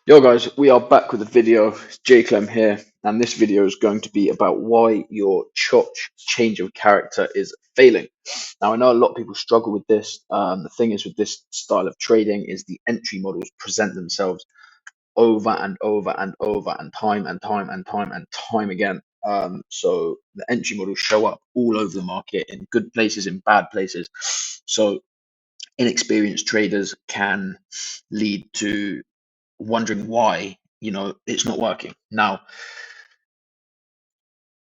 Yo guys, we are back with a video. It's J Clem here, and this video is going to be about why your CHoCH change of character is failing. Now I know a lot of people struggle with this. The thing is with this style of trading is the entry models present themselves over and over and over and time again. So the entry models show up all over the market in good places, in bad places. So inexperienced traders can lead to wondering why it's not working. Now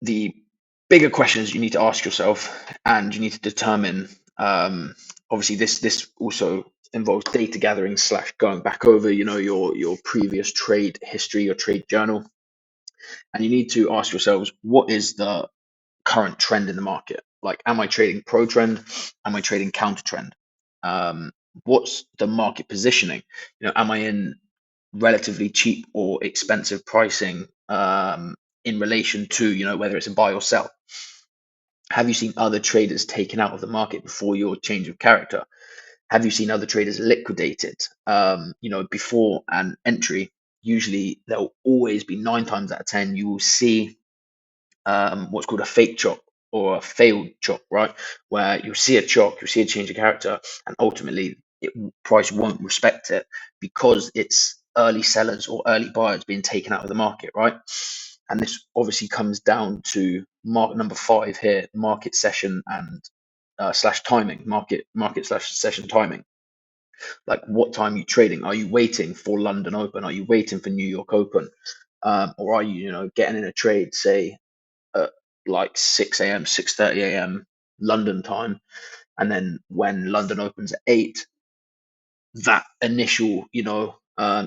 the bigger questions you need to ask yourself, and you need to determine, obviously this also involves data gathering slash going back over your previous trade history, your trade journal, and you need to ask yourselves, what is the current trend in the market? Like, am I trading pro trend? Am I trading counter trend? What's the market positioning? Am I in relatively cheap or expensive pricing, in relation to whether it's a buy or sell? Have you seen other traders taken out of the market before your change of character? Have you seen other traders liquidated? Before an entry, usually there'll always be 9 times out of 10 you will see what's called a fake chop or a failed chop, right? Where you'll see a chop, you'll see a change of character, and ultimately price won't respect it because it's early sellers or early buyers being taken out of the market, right? And this obviously comes down to market number 5 here, market session and slash timing, market slash session timing. Like, what time are you trading? Are you waiting for London Open? Are you waiting for New York Open? Or are you getting in a trade, say at like 6 a.m., 6:30 a.m. London time, and then when London opens at 8, that initial,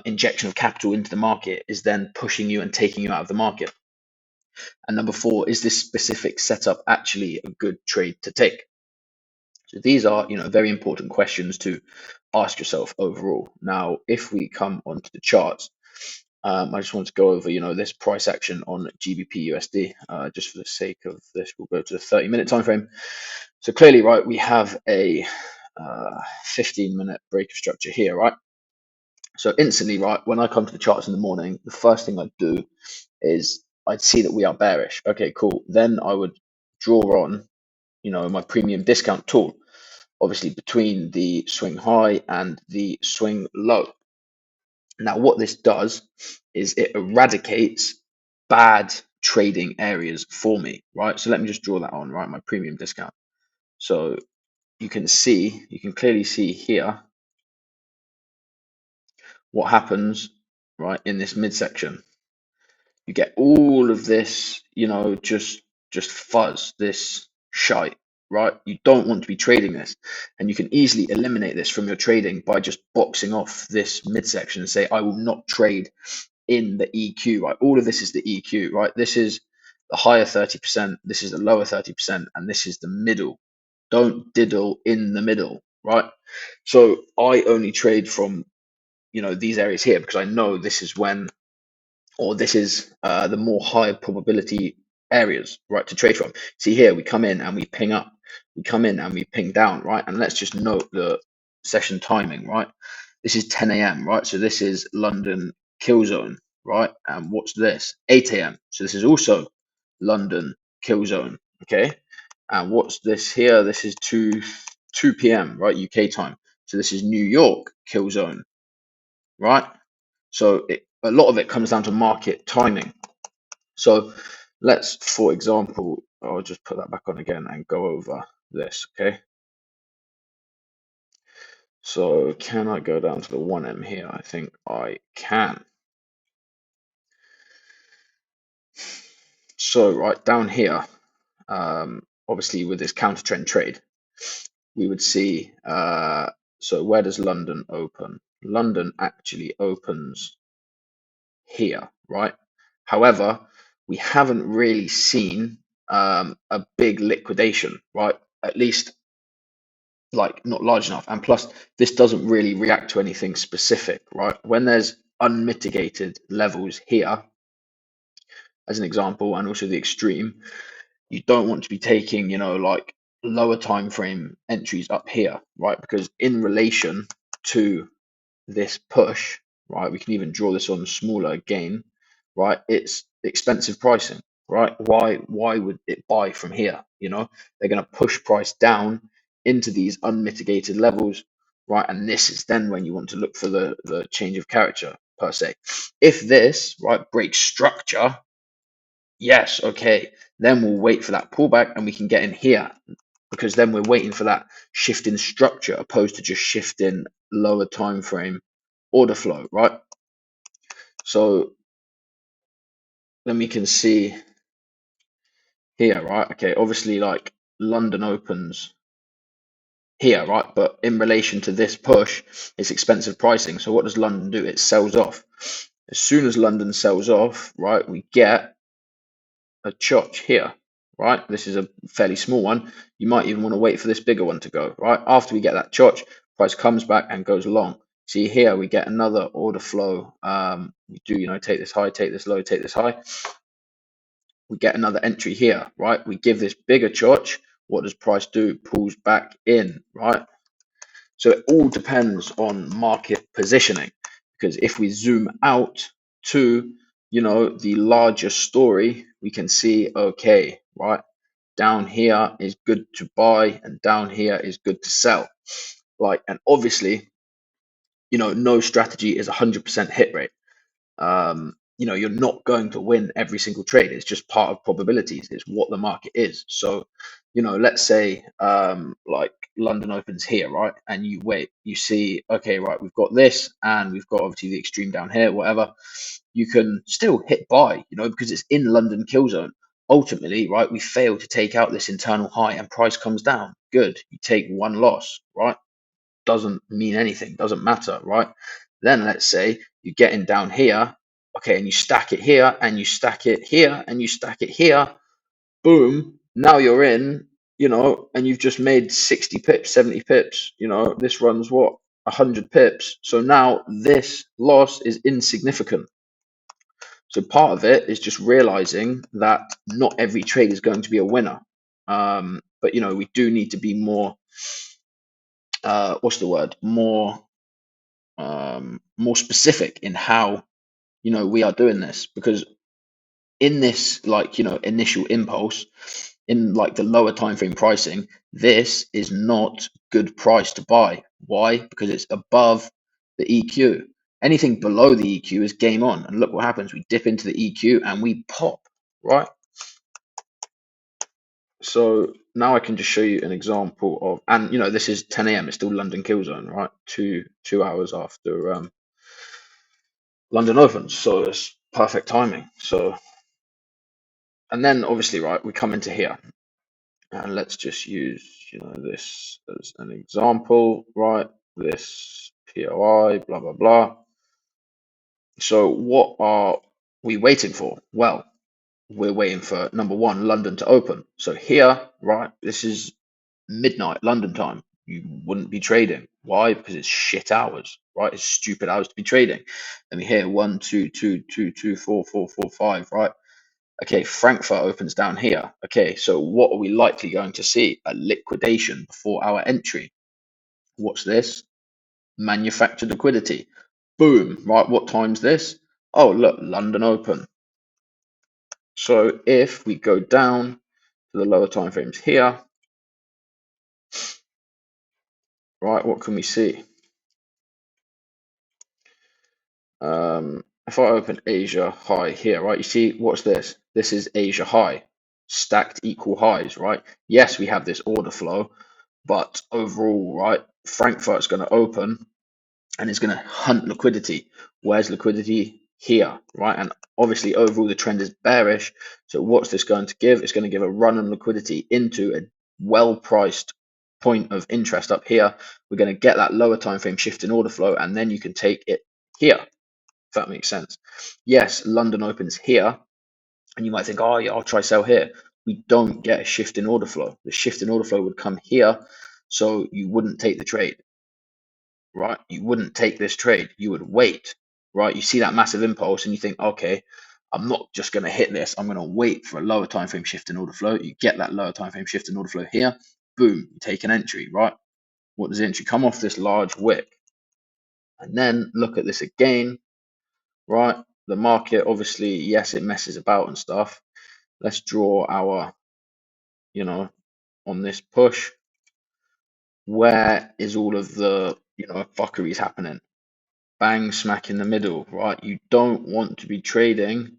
injection of capital into the market is then pushing you and taking you out of the market. And number 4, is this specific setup actually a good trade to take? So these are, very important questions to ask yourself overall. Now, if we come onto the charts, I just want to go over, this price action on GBP USD. Just for the sake of this, we'll go to the 30-minute time frame. So clearly, right, we have a 15-minute break of structure here, right? So instantly, right, when I come to the charts in the morning, the first thing I'd do is I'd see that we are bearish. Okay, cool. Then I would draw on, my premium discount tool, obviously between the swing high and the swing low. Now, what this does is it eradicates bad trading areas for me, right? So let me just draw that on, right? My premium discount. So you can clearly see here what happens, right, in this midsection. You get all of this, just fuzz, this shite, right? You don't want to be trading this, and you can easily eliminate this from your trading by just boxing off this midsection and say, I will not trade in the EQ, right? All of this is the EQ, right? This is the higher 30%, this is the lower 30%, and this is the middle. Don't diddle in the middle, right? So I only trade from, these areas here because I know this is when, or this is the more high probability areas, right, to trade from. See here, we come in and we ping up, we come in and we ping down, right? And let's just note the session timing, right? This is 10 a.m., right? So this is London kill zone, right? And what's this? 8 a.m. So this is also London kill zone, okay? And what's this here? This is 2 p.m., right? UK time. So this is New York kill zone, right? So a lot of it comes down to market timing. So let's, for example, I'll just put that back on again and go over this, okay? So can I go down to the 1M here? I think I can. So right down here, obviously with this counter trend trade, we would see, so where does London open? London actually opens here, right? However, we haven't really seen a big liquidation, right? At least, like, not large enough. And plus, this doesn't really react to anything specific, right? When there's unmitigated levels here, as an example, and also the extreme, you don't want to be taking, like lower time frame entries up here, right? Because in relation to this push, right? We can even draw this on smaller again, right? It's expensive pricing, right? Why would it buy from here? You know, they're going to push price down into these unmitigated levels, right? And this is then when you want to look for the change of character per se. If this, right, breaks structure, yes, okay, then we'll wait for that pullback and we can get in here, because then we're waiting for that shift in structure opposed to just shifting lower time frame order flow, right? So then we can see here, right? Okay, obviously like London opens here, right? But in relation to this push, it's expensive pricing. So what does London do? It sells off. As soon as London sells off, right, we get a CHoCH here, right? This is a fairly small one. You might even want to wait for this bigger one to go, right? After we get that CHoCH, price comes back and goes long. See here, we get another order flow. We do, you know, take this high, take this low, take this high. We get another entry here, right? We give this bigger CHoCH. What does price do? Pulls back in, right? So it all depends on market positioning, because if we zoom out to, you know, the larger story, we can see, okay, right, down here is good to buy and down here is good to sell. Like, and obviously, you know, no strategy is 100% hit rate. You know, you're not going to win every single trade. It's just part of probabilities. It's what the market is. So, you know, let's say like London opens here, right? And you wait, you see, okay, right, we've got this and we've got obviously the extreme down here, whatever. You can still hit buy, you know, because it's in London kill zone. Ultimately, right, we fail to take out this internal high and price comes down. Good. You take one loss, right? Doesn't mean anything, doesn't matter, right? Then let's say you're getting down here, okay, and you stack it here, and you stack it here, and you stack it here, boom, now you're in, you know, and you've just made 60 pips, 70 pips, you know, this runs what? 100 pips. So now this loss is insignificant. So part of it is just realizing that not every trade is going to be a winner. But you know, we do need to be more what's the word? More specific in how, you know, we are doing this, because in this, like, you know, initial impulse in like the lower time frame pricing, this is not good price to buy. Why? Because it's above the EQ. Anything below the EQ is game on, and look what happens. We dip into the EQ and we pop, right? So now I can just show you an example of, and you know, this is 10 a.m. It's still London kill zone, right? Two hours after London opens, so it's perfect timing. So, and then obviously, right, we come into here, and let's just use, you know, this as an example, right? This POI, blah blah blah. So, what are we waiting for? Well, we're waiting for number one, London to open. So here, right, this is midnight London time. You wouldn't be trading. Why? Because it's shit hours, right? It's stupid hours to be trading. And we hear 1, 2, 2, 2, 2, 4, 4, 4, 5, right? Okay, Frankfurt opens down here. Okay, so what are we likely going to see? A liquidation before our entry. What's this? Manufactured liquidity. Boom, right? What time's this? Oh, look, London open. So if we go down to the lower time frames here, right, what can we see? If I open Asia high here, right, you see, what's this? This is Asia high, stacked equal highs, right? Yes, we have this order flow, but overall, right, Frankfurt's going to open and it's going to hunt liquidity. Where's liquidity? Here, right? And obviously, overall, the trend is bearish. So what's this going to give? It's going to give a run on liquidity into a well-priced point of interest up here. We're going to get that lower time frame shift in order flow, and then you can take it here, if that makes sense. Yes, London opens here, and you might think, oh, yeah, I'll try sell here. We don't get a shift in order flow. The shift in order flow would come here, so you wouldn't take the trade, right? You wouldn't take this trade. You would wait, right? You see that massive impulse, and you think, okay, I'm not just going to hit this. I'm going to wait for a lower time frame shift in order flow. You get that lower time frame shift in order flow here. Boom, you take an entry, right? What does the entry come off? This large wick. And then look at this again, right? The market, obviously, yes, it messes about and stuff. Let's draw our, you know, on this push. Where is all of the, fuckeries happening? Bang smack in the middle, right? You don't want to be trading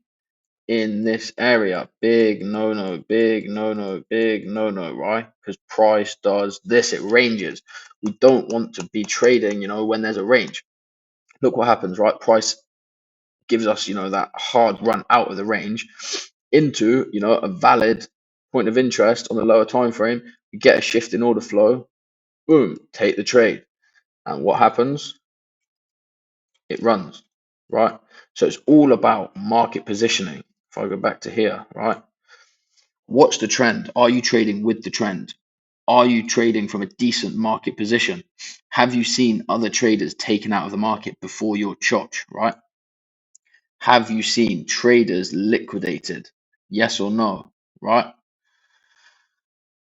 in this area. Big no no, big no no, big no no, right? Because price does this, it ranges. We don't want to be trading, when there's a range. Look what happens, right? Price gives us, that hard run out of the range into, a valid point of interest on the lower time frame. We get a shift in order flow, boom, take the trade. And what happens? It runs, right? So it's all about market positioning. If I go back to here, right? What's the trend? Are you trading with the trend? Are you trading from a decent market position? Have you seen other traders taken out of the market before your CHoCH, right? Have you seen traders liquidated? Yes or no, right?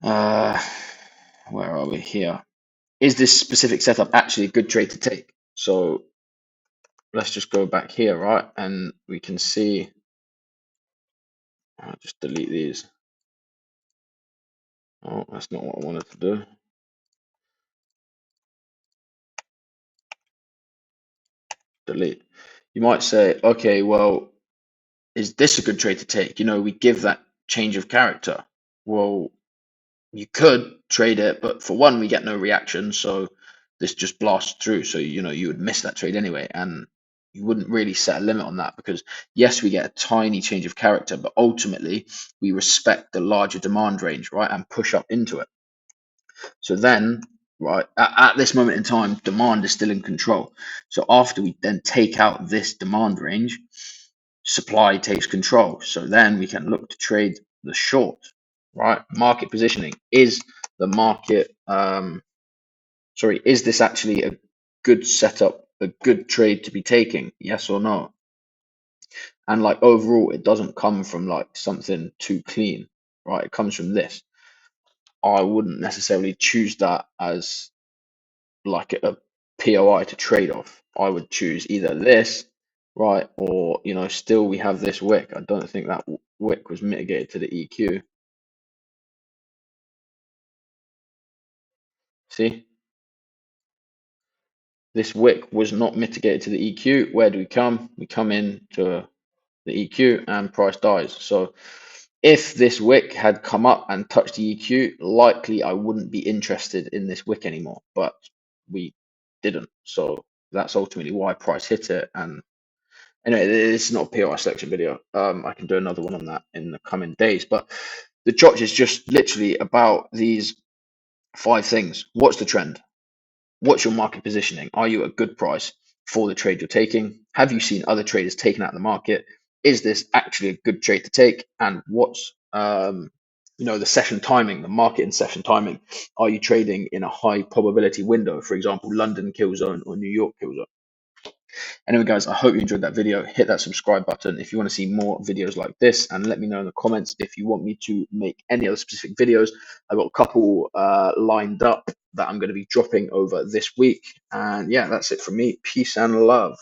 Uh, where are we here? Is this specific setup actually a good trade to take? So let's just go back here, right? And we can see, I'll just delete these. Oh, that's not what I wanted to do. Delete. You might say, okay, well, is this a good trade to take? We give that change of character. Well, you could trade it, but for one, we get no reaction, so this just blasts through. So, you would miss that trade anyway, and you wouldn't really set a limit on that because, yes, we get a tiny change of character, but ultimately we respect the larger demand range, right, and push up into it. So then, right, at this moment in time, demand is still in control. So after we then take out this demand range, supply takes control. So then we can look to trade the short, right? Market positioning. Is the market, is this actually a good setup, a good trade to be taking? Yes or no? And like overall, it doesn't come from like something too clean, right? It comes from this. I wouldn't necessarily choose that as like a POI to trade off. I would choose either this, right, or still we have this wick. I don't think that wick was mitigated to the EQ. See, this wick was not mitigated to the EQ. Where do we come? We come in to the EQ and price dies. So if this wick had come up and touched the EQ, likely I wouldn't be interested in this wick anymore, but we didn't. So that's ultimately why price hit it. And anyway, this is not a POI selection video. I can do another one on that in the coming days. But the CHoCH is just literally about these 5 things. What's the trend? What's your market positioning? Are you at a good price for the trade you're taking? Have you seen other traders taken out of the market? Is this actually a good trade to take? And what's the session timing, the market and session timing? Are you trading in a high probability window, for example, London kill zone or New York kill zone? Anyway, guys, I hope you enjoyed that video. Hit that subscribe button if you want to see more videos like this, and let me know in the comments if you want me to make any other specific videos. I've got a couple lined up that I'm going to be dropping over this week. And yeah, that's it from me. Peace and love.